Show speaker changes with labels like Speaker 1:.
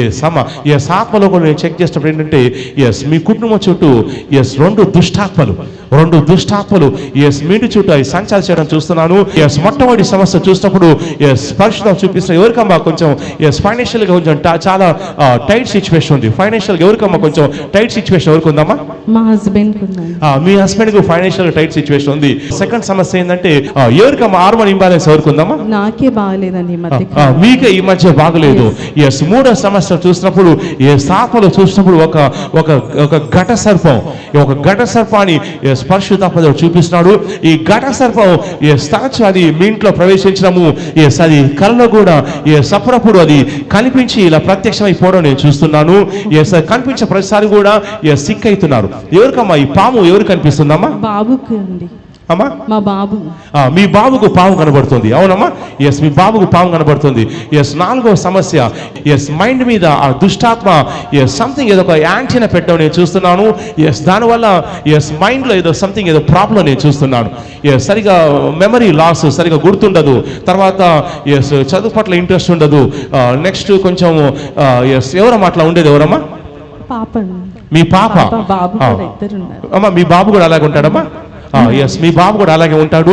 Speaker 1: Yes అమ్మ, yes ఆత్మలో కూడా నేను చెక్ చేసినప్పుడు ఏంటంటే ఎస్ మీ కుటుంబం చుట్టూ ఎస్ రెండు దుష్టాత్మలు ఎస్ మీ ఇంటి చుట్టూ అవి సంచారం చేయడం చూస్తున్నాను. ఎస్ మొట్టమొదటి సమస్య చూసినప్పుడు ఎస్ పరిశుద్ధం చూపిస్తున్న ఎవరికమ్మా కొంచెం ఎస్ ఫైనాన్షియల్గా కొంచెం చాలా టైట్ సిచ్యువేషన్ ఉంది. ఫైనాన్షియల్గా ఎవరికమ్మా కొంచెం టైట్ సిచ్యువేషన్ ఎవరికి ఉందమ్మా?
Speaker 2: మా హస్బెండ్
Speaker 1: మీ హస్బెండ్ కు ఫైనాన్షియల్ టైట్ సిచ్యువేషన్ ఉంది. సెకండ్ సమస్య ఏంటంటే ఎవరికమ్మా హార్మోన్ ఇంబాలెన్స్ ఎవరికి ఉందమ్మా?
Speaker 2: నాకే బాగలేదండి,
Speaker 1: మీకే ఈ మధ్య బాగలేదు. ఎస్ మూడో సమస్య చూసినప్పుడు ఎస్ ఆత్మలో చూసినప్పుడు ఒక ఘట సర్పాన్ని పరిశుద్ధాత్మ చూపిస్తున్నాడు. ఈ ఘట సర్పం ఎస్ తరచు అది మీ ఇంట్లో ప్రవేశించడము ఎస్ అది కలలో కూడా ఎస్ అప్పుడప్పుడు అది కనిపించి ఇలా ప్రత్యక్షమైపోవడం నేను చూస్తున్నాను. ఎస్ కనిపించే ప్రతిసారి కూడా ఎస్ సిక్ అవుతున్నారు. ఎవరికమ్మా ఈ పాము ఎవరు కనిపిస్తుందమ్మా?
Speaker 2: బాబుకి అండి.
Speaker 1: అమ్మా
Speaker 2: మా బాబు,
Speaker 1: మీ బాబుకు పాము కనబడుతుంది. అవునమ్మా, ఎస్ మీ బాబుకు పాము కనబడుతుంది. ఎస్ నాలుగో సమస్య ఎస్ మైండ్ మీద ఆ దుష్టాత్మ ఎస్ సంథింగ్ ఏదో ఒక యాంటీనా పెట్టడం నేను చూస్తున్నాను. ఎస్ దానివల్ల ఎస్ మైండ్లో ఏదో సంథింగ్ ఏదో ప్రాబ్లం నేను చూస్తున్నాను. ఎస్ సరిగా మెమరీ లాస్, సరిగా గుర్తుండదు. తర్వాత ఎస్ చదువు పట్ల ఇంట్రెస్ట్ ఉండదు. నెక్స్ట్ కొంచెం ఎస్ ఎవరమ్మా అట్లా ఉండేది? ఎవరమ్మా?
Speaker 2: పాప.
Speaker 1: మీ పాప?
Speaker 2: బాబు ఇద్దరు ఉన్నారు.
Speaker 1: అమ్మా మీ బాబు కూడా అలాగే ఉంటాడమ్మా? ఎస్ మీ బాబు కూడా అలాగే ఉంటాడు.